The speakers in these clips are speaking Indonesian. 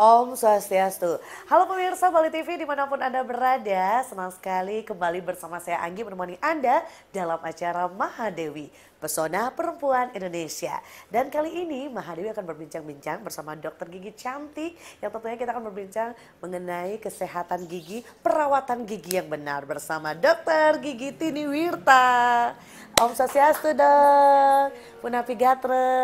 Om Swastiastu. Halo pemirsa Bali TV dimanapun Anda berada, senang sekali kembali bersama saya Anggi menemani Anda dalam acara Mahadewi, Pesona Perempuan Indonesia. Dan kali ini Mahadewi akan berbincang-bincang bersama dokter gigi cantik yang tentunya kita akan berbincang mengenai kesehatan gigi, perawatan gigi yang benar bersama dokter gigi Tini Wirta. Om Swastiastu dok, Punapi Gatre.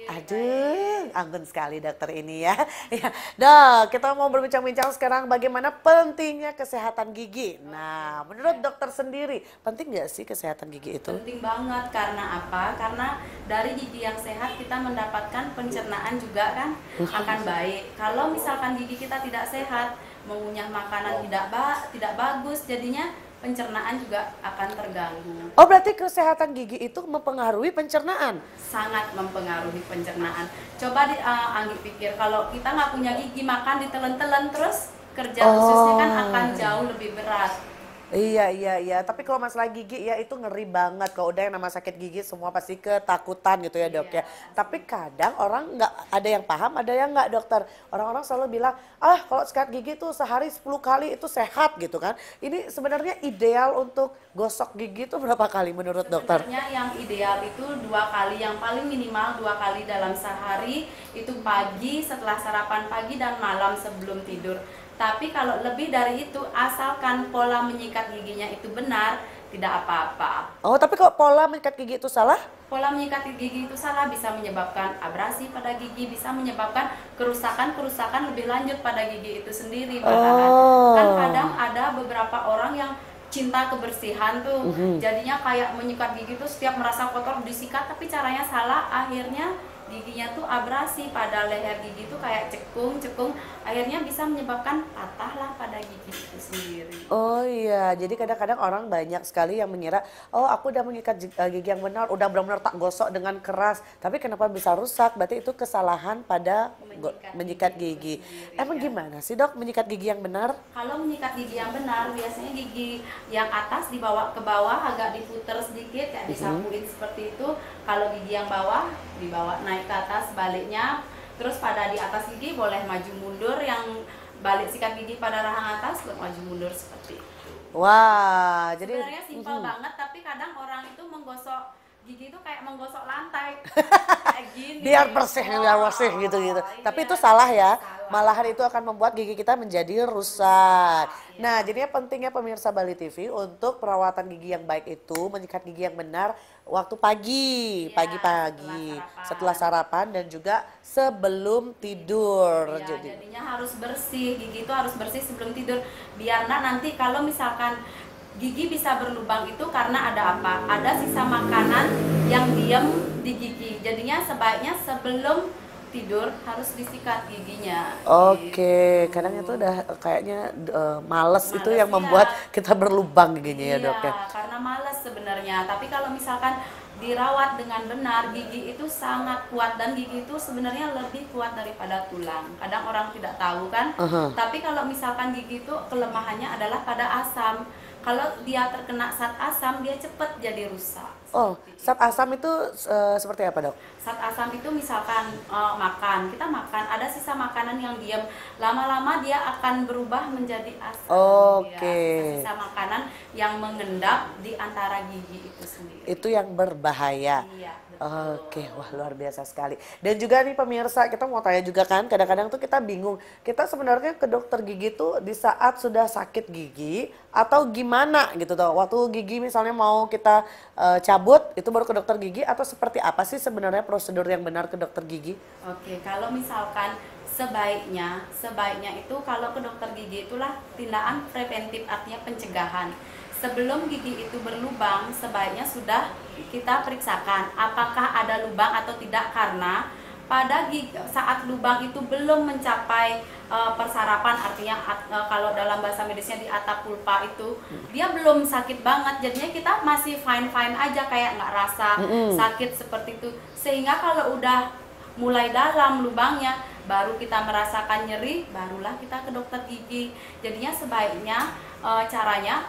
Aduh, anggun sekali dokter ini ya. Ya, dok, kita mau berbincang-bincang sekarang bagaimana pentingnya kesehatan gigi. Nah, menurut dokter sendiri, penting nggak sih kesehatan gigi itu? Penting banget, karena apa? Karena dari gigi yang sehat kita mendapatkan pencernaan juga kan akan baik. Kalau misalkan gigi kita tidak sehat, mengunyah makanan tidak bagus, jadinya pencernaan juga akan terganggu. Oh, berarti kesehatan gigi itu mempengaruhi pencernaan? Sangat mempengaruhi pencernaan. Coba Anggi pikir, kalau kita nggak punya gigi, makan ditelen-telen terus, kerja ususnya kan akan jauh lebih berat. Iya. Tapi kalau masalah gigi ya itu ngeri banget. Kalau udah yang nama sakit gigi semua pasti ketakutan gitu ya dok ya. Tapi kadang orang nggak ada yang paham, ada yang nggak dokter. Orang-orang selalu bilang, kalau sikat gigi tuh sehari 10 kali itu sehat gitu kan. Ini sebenarnya ideal untuk gosok gigi itu berapa kali menurut dokter? Sebenarnya yang ideal itu 2 kali, yang paling minimal 2 kali dalam sehari, itu pagi setelah sarapan pagi dan malam sebelum tidur. Tapi kalau lebih dari itu, asalkan pola menyikat giginya itu benar, tidak apa-apa. Oh, tapi kalau pola menyikat gigi itu salah? Pola menyikat gigi itu salah bisa menyebabkan abrasi pada gigi, bisa menyebabkan kerusakan lebih lanjut pada gigi itu sendiri. Kan kadang ada beberapa orang yang cinta kebersihan tuh, jadinya kayak menyikat gigi tuh setiap merasa kotor disikat, tapi caranya salah, akhirnya giginya tuh abrasi pada leher gigi tuh kayak cekung, akhirnya bisa menyebabkan patah lah pada gigi itu sendiri. Oh iya, jadi kadang-kadang orang banyak sekali yang mengira, oh aku udah mengikat gigi yang benar, udah benar-benar tak gosok dengan keras, tapi kenapa bisa rusak? Berarti itu kesalahan pada menyikat gigi. Emang gimana sih dok menyikat gigi yang benar? Kalau menyikat gigi yang benar, biasanya gigi yang atas dibawa ke bawah, agak diputer sedikit, kayak disapuin seperti itu. Kalau gigi yang bawah dibawa naik ke atas, baliknya. Terus pada di atas gigi boleh maju mundur, yang balik sikat gigi pada rahang atas maju mundur seperti itu. Wah, jadi sebenarnya simpel banget, tapi kadang orang itu menggosok gigi itu kayak menggosok lantai. Kayak gini. biar bersih gitu. Tapi Iya, itu salah ya. salah. Malahan itu akan membuat gigi kita menjadi rusak. Nah, jadinya pentingnya pemirsa Bali TV untuk perawatan gigi yang baik itu menyikat gigi yang benar waktu pagi, Iya, pagi-pagi, setelah sarapan dan juga sebelum tidur. Ya, jadinya harus bersih, gigi itu harus bersih sebelum tidur. Biar nanti kalau misalkan gigi bisa berlubang itu karena ada apa? Ada sisa makanan yang diam di gigi. Jadinya sebaiknya sebelum tidur harus disikat giginya. Oke, Gitu. kadang itu udah kayaknya males itu yang Males, membuat iya. kita berlubang giginya ya dok ya. Karena malas sebenarnya. Tapi kalau misalkan dirawat dengan benar, gigi itu sangat kuat, dan gigi itu sebenarnya lebih kuat daripada tulang. Kadang orang tidak tahu kan. Tapi kalau misalkan gigi itu kelemahannya adalah pada asam. Kalau dia terkena zat asam, dia cepat jadi rusak. Oh, zat asam itu seperti apa dok? Zat asam itu misalkan kita makan, ada sisa makanan yang diam, lama-lama dia akan berubah menjadi asam. Oke. Sisa-sisa makanan yang mengendap di antara gigi itu sendiri. Itu yang berbahaya. Iya, Oke, wah luar biasa sekali. Dan juga nih pemirsa, kita mau tanya juga kan, kadang-kadang tuh kita bingung. Kita sebenarnya ke dokter gigi tuh di saat sudah sakit gigi atau gimana gitu tuh. Waktu gigi misalnya mau kita cabut, itu baru ke dokter gigi atau seperti apa sih sebenarnya prosedur yang benar ke dokter gigi? Oke, kalau misalkan sebaiknya itu kalau ke dokter gigi itulah tindakan preventif, artinya pencegahan. Sebelum gigi itu berlubang, sebaiknya sudah kita periksakan apakah ada lubang atau tidak, karena pada saat lubang itu belum mencapai persarapan, artinya kalau dalam bahasa medisnya di atap pulpa itu dia belum sakit banget, jadinya kita masih fine aja, kayak nggak rasa sakit seperti itu. Sehingga kalau udah mulai dalam lubangnya, baru kita merasakan nyeri, barulah kita ke dokter gigi. Jadinya sebaiknya caranya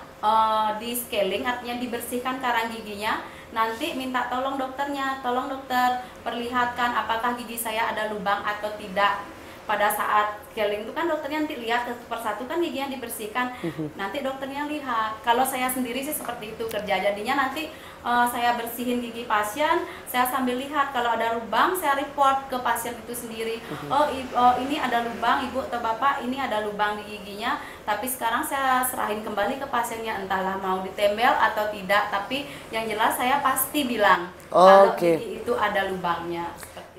di scaling, artinya dibersihkan karang giginya. Nanti minta tolong dokternya, tolong dokter perlihatkan apakah gigi saya ada lubang atau tidak. pada saat scaling itu kan dokternya nanti lihat satu persatu kan giginya dibersihkan, nanti dokternya lihat. Kalau saya sendiri sih seperti itu kerja, jadinya nanti saya bersihin gigi pasien, saya sambil lihat kalau ada lubang saya report ke pasien itu sendiri. Oh ini ada lubang ibu atau bapak, ini ada lubang di giginya, tapi sekarang saya serahin kembali ke pasiennya, entahlah mau ditembel atau tidak, tapi yang jelas saya pasti bilang kalau gigi itu ada lubangnya.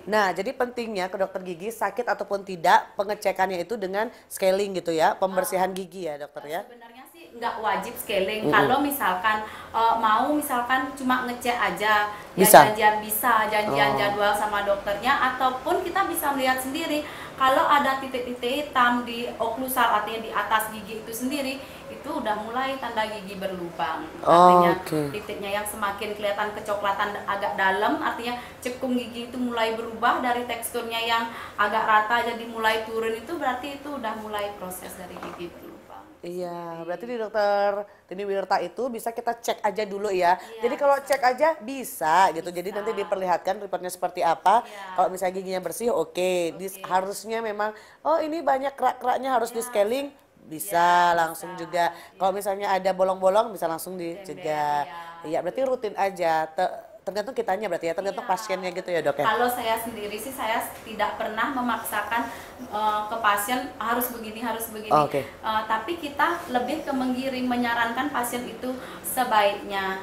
Nah, jadi pentingnya ke dokter gigi sakit ataupun tidak pengecekannya itu dengan scaling gitu ya, pembersihan gigi ya dokter ya. Sebenarnya sih nggak wajib scaling. Kalau misalkan mau misalkan cuma ngecek aja, bisa. Ya janjian jadwal sama dokternya, ataupun kita bisa melihat sendiri kalau ada titik-titik hitam di oklusal, artinya di atas gigi itu sendiri, itu udah mulai tanda gigi berlubang. Artinya titiknya yang semakin kelihatan kecoklatan agak dalam, artinya cekung gigi itu mulai berubah dari teksturnya yang agak rata jadi mulai turun, itu berarti itu udah mulai proses dari gigi berlubang. Iya, berarti di dokter Tini Wirta itu bisa kita cek aja dulu ya. Jadi kalau cek aja bisa gitu. Jadi nanti diperlihatkan reportnya seperti apa. Kalau misalnya giginya bersih, harusnya memang ini banyak kerak-keraknya harus di scaling, bisa langsung juga. Kalau misalnya ada bolong-bolong bisa langsung dicegah. Iya, berarti rutin aja. Tergantung kitanya berarti ya, tergantung pasiennya gitu ya dok ya? Kalau saya sendiri sih saya tidak pernah memaksakan ke pasien harus begini, tapi kita lebih ke menggiring, menyarankan pasien itu sebaiknya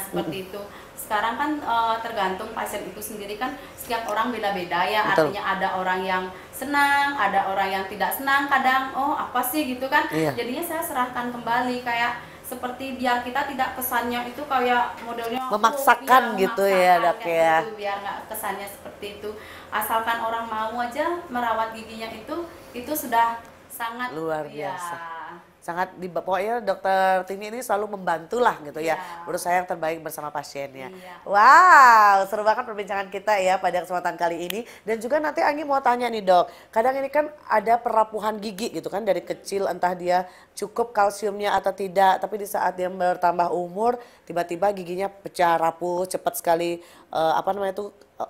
seperti itu. Sekarang kan tergantung pasien itu sendiri kan, setiap orang beda-beda ya. Betul. Artinya ada orang yang senang, ada orang yang tidak senang, kadang apa sih gitu kan. Jadinya saya serahkan kembali, kayak seperti biar kita tidak kesannya itu kayak modelnya memaksakan gitu ya dok ya, gitu, biar nggak kesannya seperti itu. Asalkan orang mau aja merawat giginya itu sudah sangat luar biasa. Sangat pokoknya dokter Tini ini selalu membantu lah gitu ya, berusaha yang terbaik bersama pasiennya. Wow, seru banget perbincangan kita ya pada kesempatan kali ini. Dan juga nanti Anggi mau tanya nih dok, kadang ini kan ada perapuhan gigi gitu kan dari kecil, entah dia cukup kalsiumnya atau tidak, tapi di saat dia bertambah umur tiba-tiba giginya pecah, rapuh cepat sekali,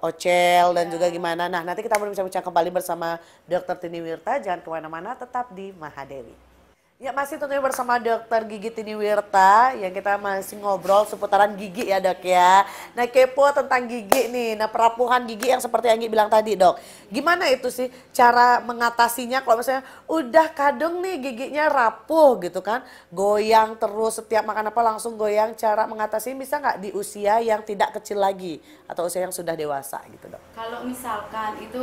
ocel dan juga gimana. Nah nanti kita berbincang kembali bersama dokter Tini Wirta, jangan kemana-mana, tetap di Mahadewi. Ya masih tentunya bersama dokter gigi Tini Wirta yang kita masih ngobrol seputaran gigi ya dok ya. Nah kepo tentang gigi nih, nah perapuhan gigi yang seperti Anggi bilang tadi dok. Gimana itu sih cara mengatasinya kalau misalnya udah kadung nih giginya rapuh gitu kan. Goyang terus setiap makan apa langsung goyang, cara mengatasi bisa nggak di usia yang tidak kecil lagi atau usia yang sudah dewasa gitu dok? Kalau misalkan itu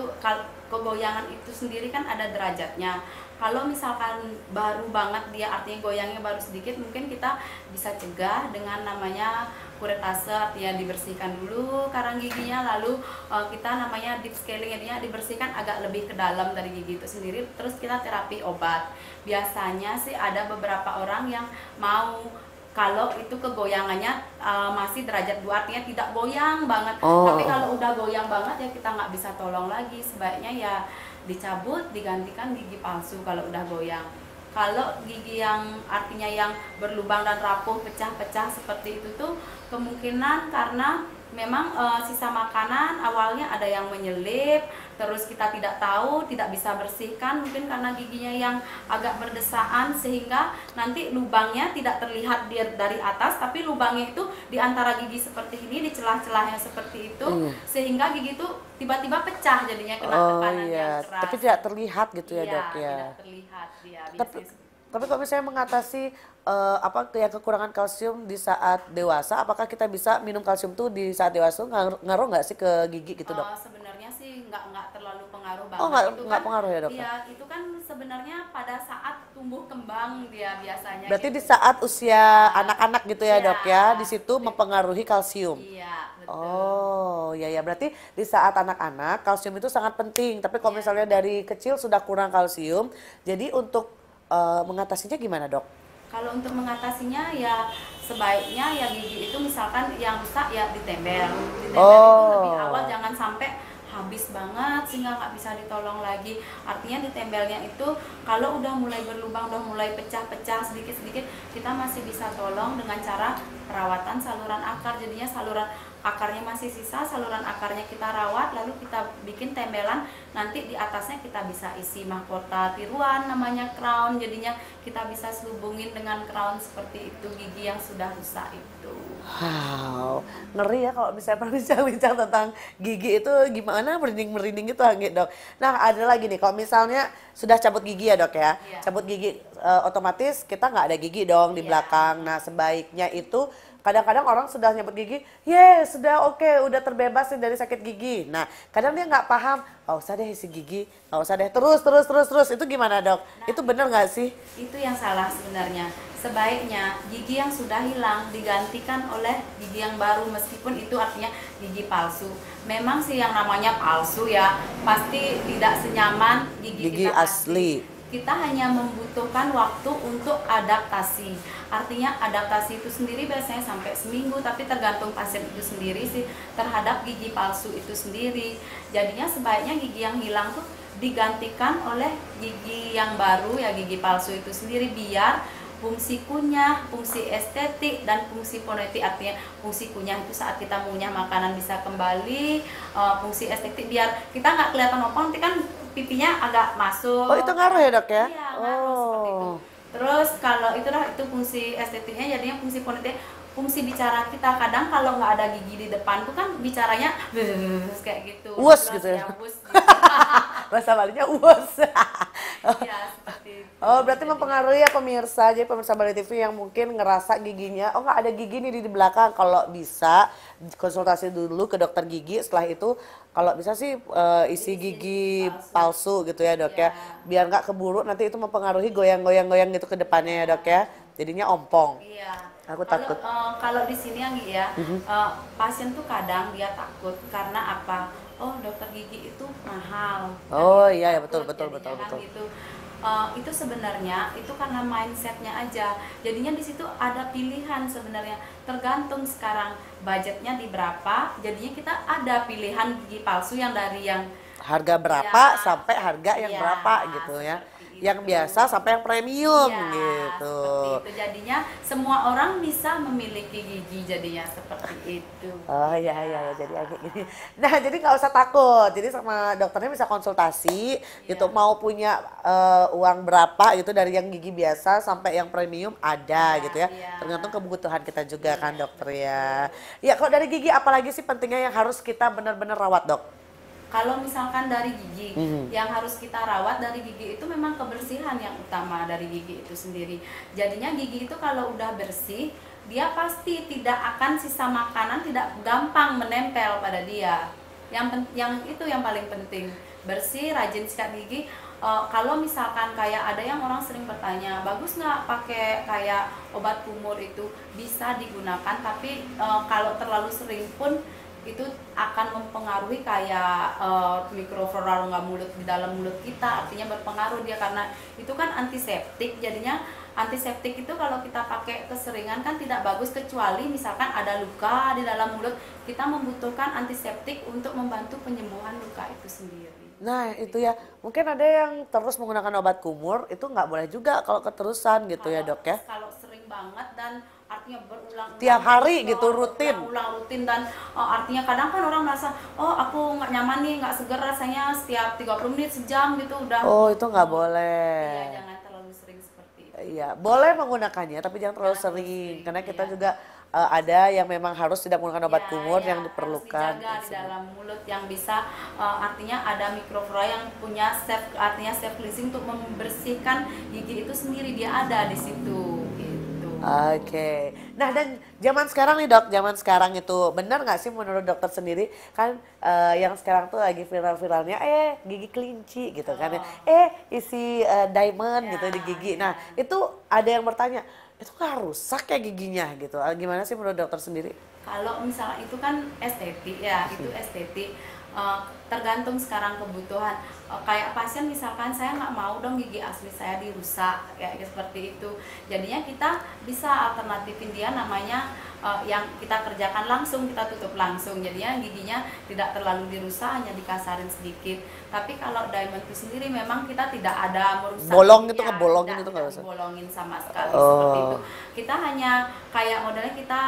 kegoyangan itu sendiri kan ada derajatnya. Kalau misalkan baru banget dia, artinya goyangnya baru sedikit, mungkin kita bisa cegah dengan namanya kuretase, artinya dibersihkan dulu karang giginya, lalu kita namanya deep scaling, dia dibersihkan agak lebih ke dalam dari gigi itu sendiri, terus kita terapi obat. Biasanya sih ada beberapa orang yang mau kalau itu kegoyangannya masih derajat 2, artinya tidak goyang banget. Tapi kalau udah goyang banget ya kita nggak bisa tolong lagi, sebaiknya ya dicabut, digantikan gigi palsu kalau udah goyang. Kalau gigi yang artinya yang berlubang dan rapuh, pecah-pecah seperti itu tuh kemungkinan karena memang sisa makanan awalnya ada yang menyelip, terus kita tidak tahu, tidak bisa bersihkan, mungkin karena giginya yang agak berdesaan sehingga nanti lubangnya tidak terlihat dari atas, tapi lubangnya itu di antara gigi seperti ini, di celah-celahnya seperti itu, sehingga gigi itu tiba-tiba pecah jadinya kena tekanan yang keras. Tapi tidak terlihat gitu ya dok ya? Tidak terlihat dia. Tapi kalau misalnya mengatasi kekurangan kalsium di saat dewasa, apakah kita bisa minum kalsium tuh di saat dewasa, ngaruh nggak sih ke gigi gitu dok? Sebenarnya sih nggak terlalu pengaruh banget. Nggak pengaruh ya dok? Iya, itu kan sebenarnya pada saat tumbuh kembang dia biasanya. Berarti di saat usia anak-anak gitu ya dok ya, di situ mempengaruhi kalsium. Iya, betul. Oh ya berarti di saat anak-anak kalsium itu sangat penting. Tapi kalau misalnya dari kecil sudah kurang kalsium, jadi untuk mengatasinya gimana dok? Kalau untuk mengatasinya ya sebaiknya ya gigi itu misalkan yang rusak ya ditembel. Ditembel itu lebih awal, jangan sampai habis banget sehingga nggak bisa ditolong lagi. Artinya di tempelnya itu kalau udah mulai berlubang, udah mulai pecah-pecah sedikit-sedikit, kita masih bisa tolong dengan cara perawatan saluran akar. Jadinya saluran akarnya masih sisa, saluran akarnya kita rawat, lalu kita bikin tembelan, nanti di atasnya kita bisa isi mahkota tiruan namanya crown, jadinya kita bisa selubungin dengan crown seperti itu gigi yang sudah rusak itu. Wow, ngeri ya kalau misalnya berbincang-bincang tentang gigi itu gimana, merinding-merinding gitu Anggi dok. Nah ada lagi nih, kalau misalnya sudah cabut gigi ya dok ya, Iya. cabut gigi otomatis kita nggak ada gigi dong di Iya. belakang. Nah sebaiknya itu kadang-kadang orang sudah nyabut gigi, yes sudah oke, udah terbebas nih dari sakit gigi. Nah kadang dia nggak paham, nggak usah deh isi gigi, nggak usah deh terus, itu gimana dok? Itu bener nggak sih? Itu yang salah sebenarnya. Sebaiknya gigi yang sudah hilang digantikan oleh gigi yang baru, meskipun itu artinya gigi palsu. Memang sih yang namanya palsu ya, pasti tidak senyaman gigi kita asli. Kita hanya membutuhkan waktu untuk adaptasi. Artinya adaptasi itu sendiri biasanya sampai seminggu, tapi tergantung pasien itu sendiri sih terhadap gigi palsu itu sendiri. Jadinya sebaiknya gigi yang hilang tuh digantikan oleh gigi yang baru ya, gigi palsu itu sendiri, biar fungsi kunyah, fungsi estetik, dan fungsi fonetik. Artinya fungsi kunyah itu saat kita mengunyah makanan bisa kembali, fungsi estetik biar kita nggak kelihatan ompong, nanti kan pipinya agak masuk. Oh itu ngaruh ya dok ya? Iya, ngaruh seperti itu. Terus kalau itu fungsi estetiknya, jadinya fungsi fonetik, fungsi bicara kita. Kadang kalau nggak ada gigi di depan tuh kan bicaranya kayak gitu. Uwes Terus gitu ya? wus gitu. Bahasa Balinya uwes. Iya, seperti itu. Oh berarti mempengaruhi ya pemirsa. Jadi pemirsa Bali TV yang mungkin ngerasa giginya, oh nggak ada gigi nih di belakang. Kalau bisa konsultasi dulu ke dokter gigi. Setelah itu kalau bisa sih isi gigi palsu gitu ya dok ya. Biar nggak keburu nanti itu mempengaruhi goyang-goyang gitu ke depannya ya dok ya. Jadinya ompong. Iya. Aku takut. Kalau di sini Anggi ya, pasien tuh kadang dia takut karena apa? Oh dokter gigi itu mahal. Oh Kan iya ya takut betul. jadinya kan gitu. Itu sebenarnya itu karena mindsetnya aja. Jadinya di situ ada pilihan sebenarnya. Tergantung sekarang budgetnya di berapa. Jadinya kita ada pilihan gigi palsu yang dari yang Harga berapa ya, sampai harga yang ya, berapa gitu ya. seperti Yang itu. biasa sampai yang premium Iya, gitu. seperti itu. Jadinya semua orang bisa memiliki gigi, jadinya seperti itu. Oh iya jadi kayak gini. Nah jadi nggak usah takut. Jadi sama dokternya bisa konsultasi gitu. Mau punya uang berapa gitu dari yang gigi biasa sampai yang premium ada gitu ya. Iya. Tergantung kebutuhan kita juga kan dokter ya. Ya kalau dari gigi apalagi sih pentingnya yang harus kita benar-benar rawat dok? Kalau misalkan dari gigi, yang harus kita rawat dari gigi itu memang kebersihan yang utama dari gigi itu sendiri. Jadinya gigi itu kalau udah bersih, dia pasti tidak akan sisa makanan tidak gampang menempel pada dia. Yang itu yang paling penting, bersih, rajin sikat gigi. Kalau misalkan kayak ada yang orang sering bertanya, bagus nggak pakai kayak obat kumur itu? Bisa digunakan, tapi kalau terlalu sering pun itu akan mempengaruhi kayak mikroflora rongga mulut di dalam mulut kita, artinya berpengaruh dia karena itu kan antiseptik. Jadinya antiseptik itu kalau kita pakai keseringan kan tidak bagus, kecuali misalkan ada luka di dalam mulut, kita membutuhkan antiseptik untuk membantu penyembuhan luka itu sendiri. Nah itu ya, mungkin ada yang terus menggunakan obat kumur, itu nggak boleh juga kalau keterusan gitu ya dok ya? Kalau sering banget dan artinya berulang-ulang Tiap hari terus, gitu, rutin? Ulang rutin dan artinya kadang kan orang merasa, oh aku nggak nyaman nih, nggak seger rasanya setiap 30 menit, sejam gitu udah. Oh itu nggak boleh. Iya, jangan terlalu sering seperti itu. Iya, boleh menggunakannya, tapi jangan terlalu sering. Karena kita juga ada yang memang harus tidak menggunakan obat kumur yang diperlukan. Harus dijaga di dalam mulut yang bisa artinya ada mikroflora yang punya artinya self cleansing untuk membersihkan gigi itu sendiri, dia ada di situ gitu. Oke. Nah dan zaman sekarang nih dok, zaman sekarang itu benar nggak sih menurut dokter sendiri kan yang sekarang tuh lagi viral-viralnya gigi kelinci gitu kan ya, isi diamond gitu di gigi. Nah itu ada yang bertanya, itu nggak rusak ya giginya gitu? Gimana sih menurut dokter sendiri? Kalau misalnya itu kan estetik ya, itu estetik. tergantung sekarang kebutuhan. Kayak pasien misalkan saya nggak mau dong gigi asli saya dirusak kayak seperti itu, jadinya kita bisa alternatifin dia namanya yang kita kerjakan langsung, kita tutup langsung, jadinya giginya tidak terlalu dirusak, hanya dikasarin sedikit. Tapi kalau diamond itu sendiri memang kita tidak ada merusak Bolong giginya, itu ngebolongin tidak, itu nggak usah. bolongin sama sekali seperti itu. Kita hanya kayak modelnya kita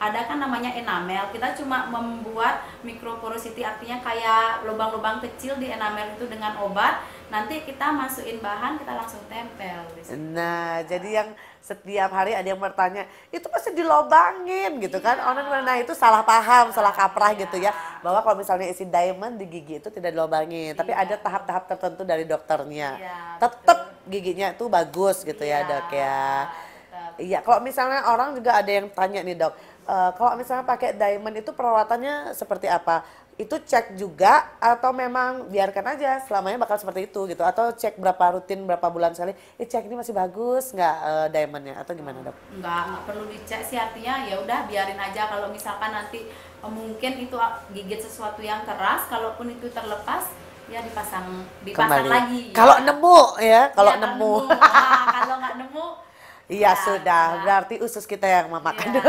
ada kan namanya enamel, kita cuma membuat microporosity, artinya kayak lubang-lubang kecil di enamel itu dengan obat, nanti kita masukin bahan, kita langsung tempel di situ. Nah, jadi yang setiap hari ada yang bertanya, itu pasti dilobangin gitu kan? Orang nah itu salah paham, salah kaprah gitu ya. Bahwa kalau misalnya isi diamond di gigi itu tidak dilobangin, tapi ada tahap-tahap tertentu dari dokternya. Iya, Tetap giginya itu bagus gitu ya, Dok ya. tetap. Iya, kalau misalnya orang juga ada yang tanya nih, Dok. Kalau misalnya pakai diamond itu perawatannya seperti apa? Itu cek juga atau memang biarkan aja selamanya bakal seperti itu gitu, atau cek berapa rutin berapa bulan sekali cek ini masih bagus nggak diamondnya atau gimana, Dok? Nggak perlu dicek sih, artinya ya udah biarin aja. Kalau misalkan nanti mungkin itu gigit sesuatu yang keras, kalaupun itu terlepas ya dipasang Kembali lagi kalau ya. nemu ya, kalau Ya, nemu Nah, kalau nggak nemu iya ya, sudah, udah. berarti usus kita yang memakan Iya.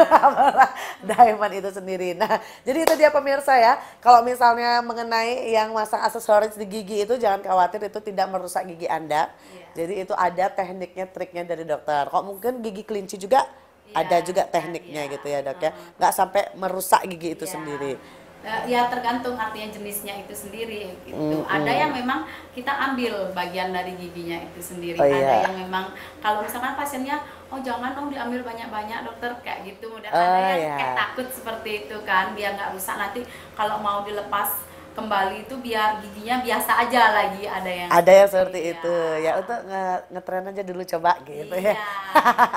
diamond itu sendiri. Nah, jadi itu dia pemirsa ya. Kalau misalnya mengenai yang masang aksesoris di gigi itu jangan khawatir, itu tidak merusak gigi Anda. Iya. Jadi itu ada tekniknya, triknya dari dokter. Kok mungkin gigi kelinci juga ada Iya, juga kan, tekniknya iya. gitu ya, Dok ya. Nggak sampai merusak gigi itu Ya. sendiri. Ya tergantung artinya jenisnya itu sendiri gitu. Ada yang memang kita ambil bagian dari giginya itu sendiri. Oh, Ada iya. yang memang kalau misalkan pasiennya oh jangan dong diambil banyak-banyak dokter kayak gitu. Udah Oh, ada yang iya. kayak takut seperti itu kan, biar nggak rusak nanti kalau mau dilepas kembali itu biar giginya biasa aja lagi, ada yang Ada yang seperti iya. itu. Ya untuk ngetren aja dulu coba gitu ya. Iya,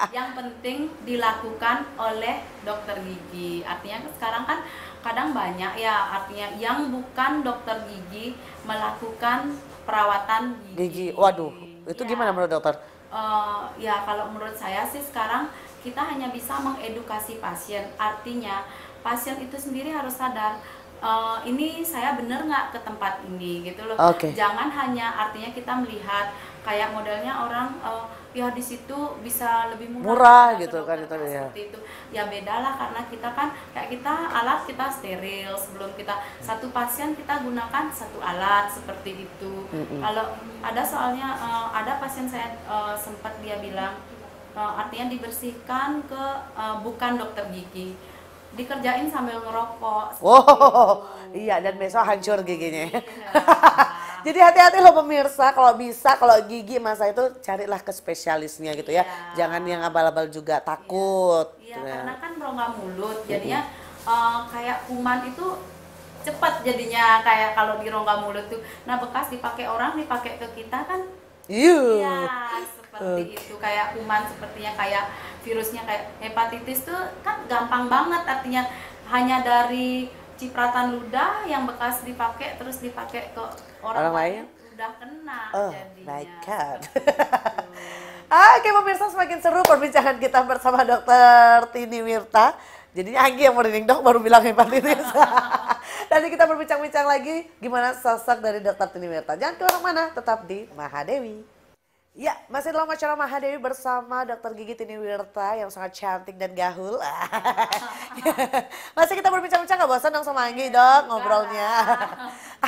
yang penting dilakukan oleh dokter gigi. Artinya sekarang kan kadang banyak ya, artinya yang bukan dokter gigi melakukan perawatan Gigi, gigi. waduh, itu Ya. gimana menurut dokter? Ya kalau menurut saya sih sekarang kita hanya bisa mengedukasi pasien. Artinya pasien itu sendiri harus sadar, ini saya bener nggak ke tempat ini gitu loh. Oke. Jangan hanya artinya kita melihat kayak modelnya orang ya di situ bisa lebih murah, Murah kita ke gitu kan, dokter, itu ya. seperti itu. Ya beda lah, karena kita kan kayak kita alat kita steril, sebelum kita satu pasien kita gunakan satu alat seperti itu. Kalau ada soalnya ada pasien saya sempat dia bilang artinya dibersihkan ke bukan dokter gigi, dikerjain sambil ngerokok. Wow, iya, dan besok hancur giginya. Iya. Jadi hati-hati loh pemirsa, kalau bisa kalau gigi masa itu carilah ke spesialisnya gitu ya. Iya. Jangan yang abal-abal juga, takut. Iya, gitu ya. karena kan rongga mulut, jadinya kayak kuman itu cepat jadinya kayak kalau di rongga mulut tuh. Nah bekas dipakai orang dipakai ke kita kan, Yuh. iya seperti itu, kayak kuman sepertinya kayak virusnya kayak hepatitis tuh kan gampang banget, artinya hanya dari cipratan ludah yang bekas dipakai terus dipakai ke orang lain udah kena Oh jadinya. my God. Seperti itu. Oke pemirsa, semakin seru perbincangan kita bersama Dokter Tini Wirta. Jadinya Anggi yang merinding, dok baru bilang hepatitis. Nanti kita berbincang-bincang lagi gimana sosok dari Dokter Tini Wirta. Jangan kemana-mana, tetap di Mahadewi. Ya, masih dalam acara Mahadewi bersama Dokter Gigi Tini Wirta yang sangat cantik dan gahul. Masih kita berbincang-bincang, gak bosan dong sama Anggi, dok, ngobrolnya.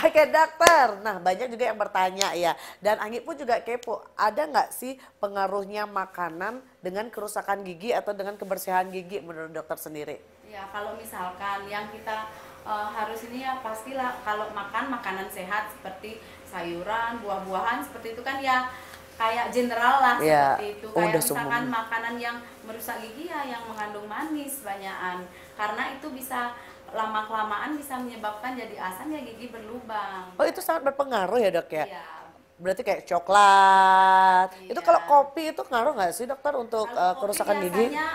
Oke dokter, nah banyak juga yang bertanya ya. Dan Anggi pun juga kepo, ada nggak sih pengaruhnya makanan dengan kerusakan gigi atau dengan kebersihan gigi menurut dokter sendiri? Ya kalau misalkan yang kita harus ini ya pastilah kalau makan makanan sehat seperti sayuran, buah-buahan seperti itu kan ya kayak general lah Ya, seperti itu. Kayak udah misalkan semua. makanan yang merusak gigi ya yang mengandung manis banyakan. Karena itu bisa lama-kelamaan bisa menyebabkan jadi asam ya gigi berlubang. Oh itu sangat berpengaruh ya dok ya? Iya. Berarti kayak coklat. Iya. Itu kalau kopi itu ngaruh nggak sih dokter untuk Kalau kopi kerusakan gigi? biasanya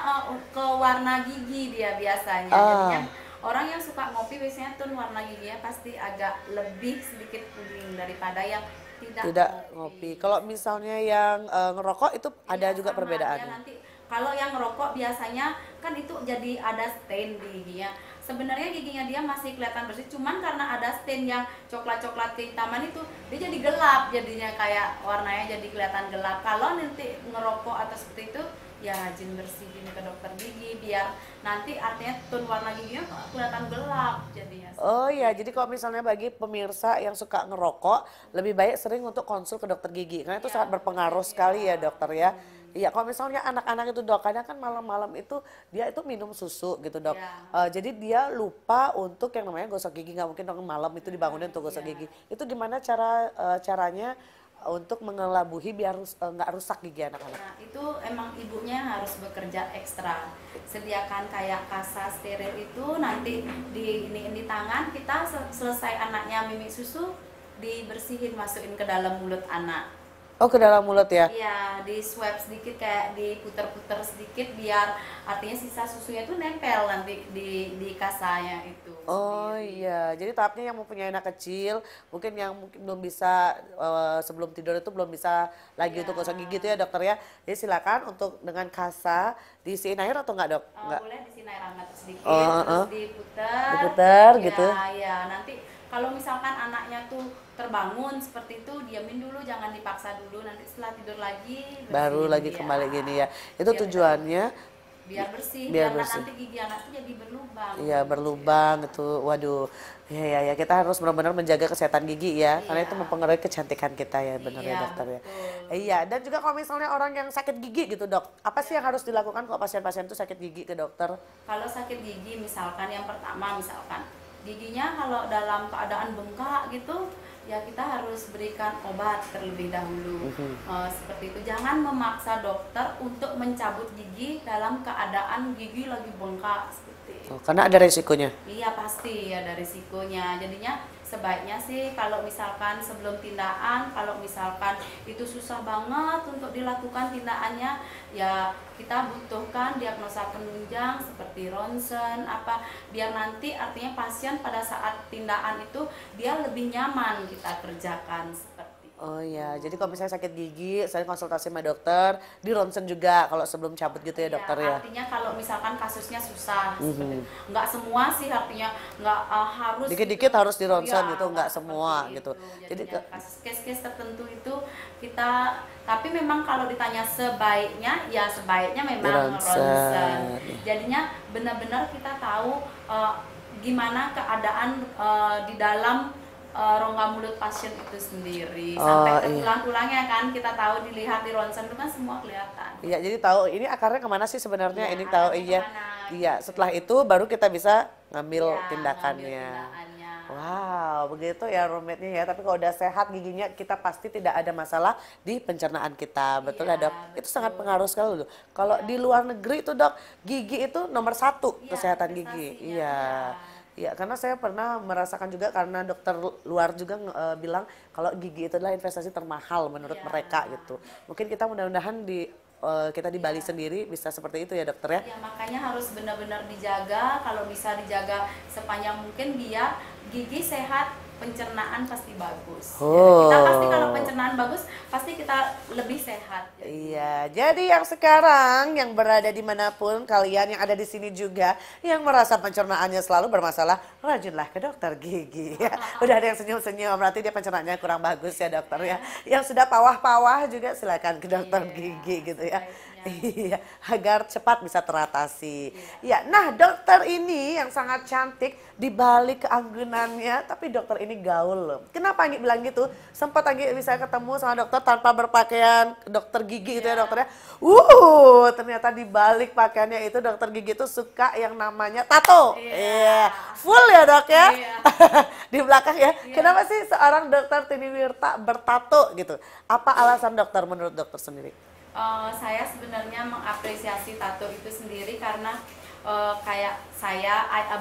ke warna gigi dia biasanya. Ah. Jadinya orang yang suka ngopi biasanya tuh warna giginya pasti agak lebih sedikit kuning daripada yang tidak ngopi. Kalau misalnya yang ngerokok itu ada Iya, juga sama. perbedaannya. Dia nanti kalau yang ngerokok biasanya kan itu jadi ada stain di giginya. sebenarnya giginya dia masih kelihatan bersih, cuman karena ada stain yang coklat-coklat kehitaman itu dia jadi gelap, jadinya kayak warnanya jadi kelihatan gelap. Kalau nanti ngerokok atau seperti itu ya rajin bersihin ke dokter gigi biar nanti artinya tone warna giginya kelihatan gelap jadinya. Oh iya, jadi kalau misalnya bagi pemirsa yang suka ngerokok, lebih baik sering untuk konsul ke dokter gigi karena itu Ya, sangat berpengaruh sekali ya dokter ya. Iya, kalau misalnya anak-anak itu dok, kadang kan malam-malam itu dia itu minum susu gitu dok. Ya. Jadi dia lupa untuk yang namanya gosok gigi, nggak mungkin dong malam itu dibangunin untuk gosok Iya. gigi. Itu gimana caranya untuk mengelabuhi biar nggak rusak gigi anak-anak? Nah, itu emang ibunya harus bekerja ekstra. Sediakan kayak kasa steril itu nanti di tangan kita selesai anaknya mimi susu dibersihin masukin ke dalam mulut anak. Oh, ke dalam mulut ya? Iya, di swab sedikit kayak diputer-puter sedikit biar artinya sisa susunya itu nempel nanti di kasanya itu. Oh sendiri. iya, jadi tahapnya yang mempunyai anak kecil, mungkin yang mungkin belum bisa sebelum tidur itu belum bisa lagi Iya. untuk gosok gigi itu ya dokter ya. Jadi silakan untuk dengan kasa diisiin air atau enggak dok? Enggak. Boleh di sini air hangat sedikit, Oh, terus diputer. diputer Ya, gitu. ya nanti kalau misalkan anaknya tuh terbangun seperti itu, diamin dulu, jangan dipaksa dulu. Nanti setelah tidur lagi Baru bersihin lagi dia. kembali gini ya. Itu Biar tujuannya biar bersih, biar biar bersih. nanti gigi anak tuh jadi berlubang. Iya berlubang itu, waduh, ya kita harus benar-benar menjaga kesehatan gigi ya, karena Iya. itu mempengaruhi kecantikan kita ya, benar ya Iya, dokter ya. betul. Iya, dan juga kalau misalnya orang yang sakit gigi gitu dok, apa sih yang harus dilakukan kalau pasien-pasien itu sakit gigi ke dokter? Kalau sakit gigi misalkan yang pertama misalkan giginya kalau dalam keadaan bengkak gitu ya kita harus berikan obat terlebih dahulu. Seperti itu, jangan memaksa dokter untuk mencabut gigi dalam keadaan gigi lagi bengkak seperti itu. Oh, karena ada resikonya. Iya pasti ada risikonya. Jadinya sebaiknya sih kalau misalkan sebelum tindakan, kalau misalkan itu susah banget untuk dilakukan tindakannya, ya kita butuhkan diagnosa penunjang seperti ronsen apa, biar nanti artinya pasien pada saat tindakan itu dia lebih nyaman kita kerjakan seperti itu. Oh iya, jadi kalau misalnya sakit gigi, saya konsultasi sama dokter, di ronsen juga kalau sebelum cabut gitu ya dokter ya. Artinya kalau misalkan kasusnya susah, seperti itu. Nggak semua sih artinya nggak harus Dikit-dikit harus di ronsen Iya, gitu, nggak seperti semua itu. gitu. Jadi Jadinya case-case tertentu itu kita, tapi memang kalau ditanya sebaiknya ya sebaiknya memang Ronsen. ronsen. Jadinya benar-benar kita tahu gimana keadaan di dalam rongga mulut pasien itu sendiri sampai ke tulang-tulangnya kan kita tahu, dilihat di ronsen itu kan semua kelihatan. Iya, jadi tahu ini akarnya kemana sih sebenarnya, Iya, ini tahu akarnya iya. kemana, Iya, gitu. setelah itu baru kita bisa ngambil Ya, tindakannya. ngambil tindakannya. Wow, begitu ya rumitnya ya. Tapi kalau udah sehat giginya, kita pasti tidak ada masalah di pencernaan kita. Betul Iya, ya dok? Itu betul. sangat pengaruh sekali loh. Kalau di luar negeri itu dok, gigi itu nomor satu Iya, kesehatan gigi. investasinya, Iya. Iya, karena saya pernah merasakan juga karena dokter luar juga bilang kalau gigi itu adalah investasi termahal menurut Iya. mereka gitu. Mungkin kita mudah-mudahan kita di Bali sendiri bisa seperti itu ya dokter ya. Ya makanya harus benar-benar dijaga, kalau bisa dijaga sepanjang mungkin biar gigi sehat, pencernaan pasti bagus. Oh. Kita pasti kalau pencernaan bagus, pasti kita lebih sehat. Iya, jadi yang sekarang yang berada dimanapun kalian yang ada di sini juga yang merasa pencernaannya selalu bermasalah, rajinlah ke dokter gigi. Ya. Udah ada yang senyum-senyum, berarti dia pencernaannya kurang bagus ya dokter ya. Yang sudah pawah-pawah juga silakan ke dokter gigi gitu ya. Iya, agar cepat bisa teratasi. Ya, nah dokter ini yang sangat cantik di balik keanggunannya, tapi dokter ini gaul loh. Kenapa Anggi bilang gitu? Sempat Anggi bisa ketemu sama dokter tanpa berpakaian dokter gigi gitu ya dokternya. Ternyata di balik pakaiannya itu dokter gigi itu suka yang namanya tato. Iya, full ya dok ya. Iya. Di belakang ya. Kenapa sih seorang dokter Tini Wirta bertato gitu? Apa alasan dokter menurut dokter sendiri? Saya sebenarnya mengapresiasi tato itu sendiri karena kayak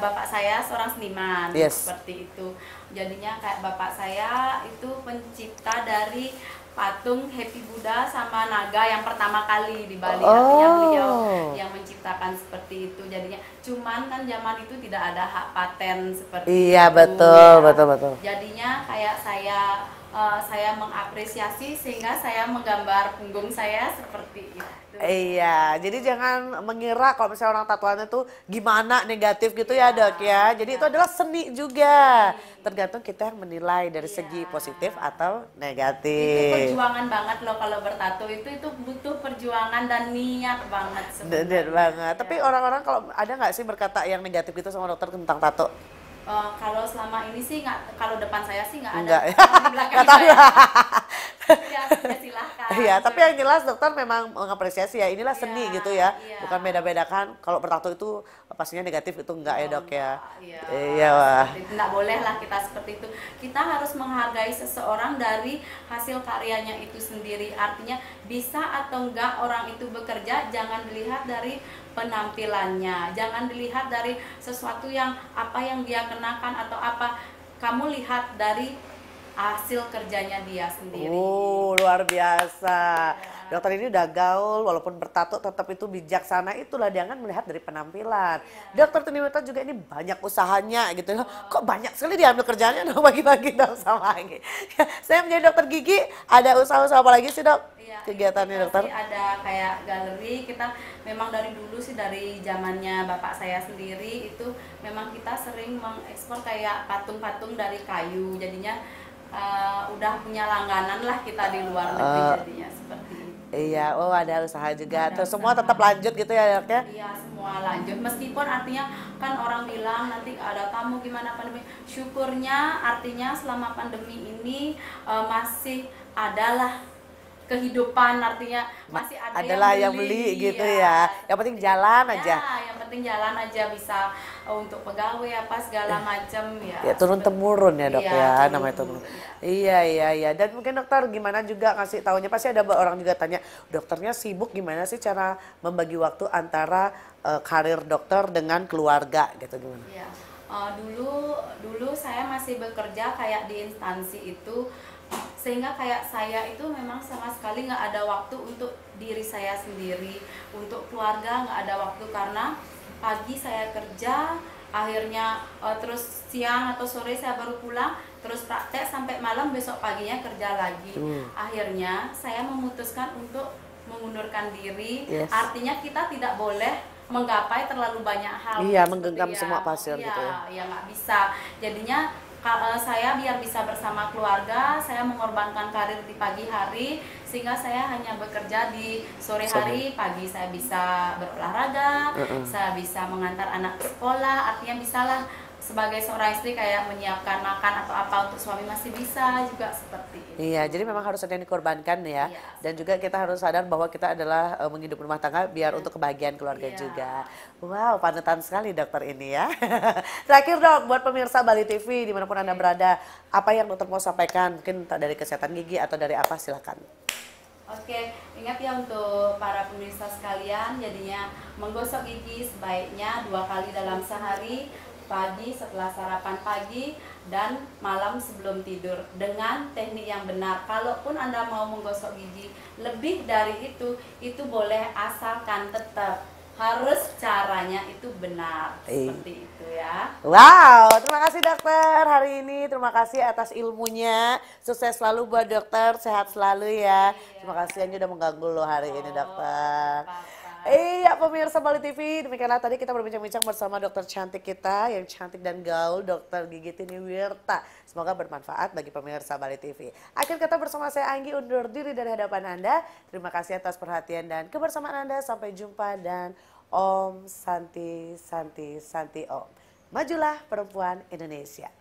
bapak saya seorang seniman. Yes. Seperti itu. Jadinya kayak bapak saya itu pencipta dari patung Happy Buddha sama naga yang pertama kali di Bali. Artinya beliau yang menciptakan seperti itu. Jadinya cuman kan zaman itu tidak ada hak paten seperti itu. Iya betul. Jadinya kayak saya saya mengapresiasi sehingga saya menggambar punggung saya seperti itu. Iya, jadi jangan mengira kalau misalnya orang tatoannya tuh gimana negatif gitu ya dok ya. Jadi itu adalah seni juga. Tergantung kita yang menilai dari segi positif atau Itu negatif. perjuangan banget loh kalau bertato itu butuh perjuangan dan niat banget Bener sebenarnya. banget. Tapi Ya. orang-orang kalau ada nggak sih berkata yang negatif gitu sama dokter tentang tato? Kalau selama ini sih nggak, kalau depan saya sih nggak ada, Enggak ya. kalau di belakang Nggak tahu saya ya. ya, ya silahkan. Iya, tapi yang jelas dokter memang mengapresiasi ya. Inilah seni Iya, gitu ya. iya. Bukan beda-bedakan. Kalau bertato itu pastinya negatif itu enggak ya dok ya. Iya, Iya wah. seperti itu. Nggak boleh lah kita seperti itu. Kita harus menghargai seseorang dari hasil karyanya itu sendiri. Artinya bisa atau enggak orang itu bekerja, jangan dilihat dari penampilannya, jangan dilihat dari sesuatu yang apa yang dia kenakan atau apa. Kamu lihat dari hasil kerjanya dia sendiri. Luar biasa. Dokter ini udah gaul, walaupun bertato tetap itu bijaksana. Itulah jangan melihat dari penampilan. Dokter Tuniwita juga ini banyak usahanya gitu. Kok banyak sekali diambil kerjaannya dong bagi-bagi dong sama lagi. Saya menjadi dokter gigi, ada usaha-usaha apa lagi sih dok? Iya, Kegiatannya kita dokter? sih ada kayak galeri. Kita memang dari dulu sih, dari zamannya bapak saya sendiri itu memang kita sering mengekspor kayak patung-patung dari kayu. Jadinya udah punya langganan lah kita di luar negeri jadinya seperti itu. Iya, oh ada usaha juga. Ada Terus semua usaha. tetap lanjut gitu ya dok ya? Iya, semua lanjut. Meskipun artinya kan orang bilang nanti ada tamu gimana pandemi. Syukurnya artinya selama pandemi ini masih adalah kehidupan, artinya masih ada Adalah yang beli gitu ya. Yang penting jalan aja. Ya, yang penting jalan aja, bisa untuk pegawai apa segala macam ya. Ya turun temurun ya dok Iya, ya, turun namanya turun. temurun, iya. Iya iya iya. Dan mungkin dokter gimana juga ngasih taunya, pasti ada orang juga tanya, dokternya sibuk gimana sih cara membagi waktu antara karir dokter dengan keluarga gitu gimana? Iya. Dulu saya masih bekerja kayak di instansi itu, sehingga kayak saya itu memang sama sekali nggak ada waktu untuk diri saya sendiri, untuk keluarga nggak ada waktu, karena pagi saya kerja, akhirnya terus siang atau sore saya baru pulang, terus praktek sampai malam, besok paginya kerja lagi. Akhirnya saya memutuskan untuk mengundurkan diri. Yes. Artinya kita tidak boleh menggapai terlalu banyak hal. Iya, Seperti menggenggam semua pasien iya, gitu ya. ya nggak bisa. Jadinya saya biar bisa bersama keluarga, saya mengorbankan karir di pagi hari, sehingga saya hanya bekerja di sore hari. Pagi saya bisa berolahraga, saya bisa mengantar anak ke sekolah, artinya bisalah sebagai seorang istri kayak menyiapkan makan atau apa untuk suami, masih bisa juga seperti itu. Iya, jadi memang harus ada yang dikorbankan ya. Iya. Dan juga kita harus sadar bahwa kita adalah menghidupi rumah tangga biar untuk kebahagiaan keluarga Iya. juga. Wow, panutan sekali dokter ini ya. Terakhir dok, buat pemirsa Bali TV dimanapun Anda berada, apa yang dokter mau sampaikan? Mungkin dari kesehatan gigi atau dari apa, silakan. Oke, ingat ya untuk para pemirsa sekalian, jadinya menggosok gigi sebaiknya 2 kali dalam sehari, pagi setelah sarapan pagi dan malam sebelum tidur dengan teknik yang benar. Kalaupun Anda mau menggosok gigi lebih dari itu boleh, asalkan tetap harus caranya itu benar, seperti itu ya. Wow, terima kasih dokter hari ini. Terima kasih atas ilmunya. Sukses selalu buat dokter, sehat selalu ya. Terima kasih yang udah mengganggu lo hari ini dokter. Iya pemirsa Bali TV, demikianlah tadi kita berbincang-bincang bersama dokter cantik kita yang cantik dan gaul, dokter gigi Tuniwirta. Semoga bermanfaat bagi pemirsa Bali TV. Akhir kata bersama saya Anggi undur diri dari hadapan Anda. Terima kasih atas perhatian dan kebersamaan Anda. Sampai jumpa dan Om Santi Santi Santi Om. Majulah perempuan Indonesia.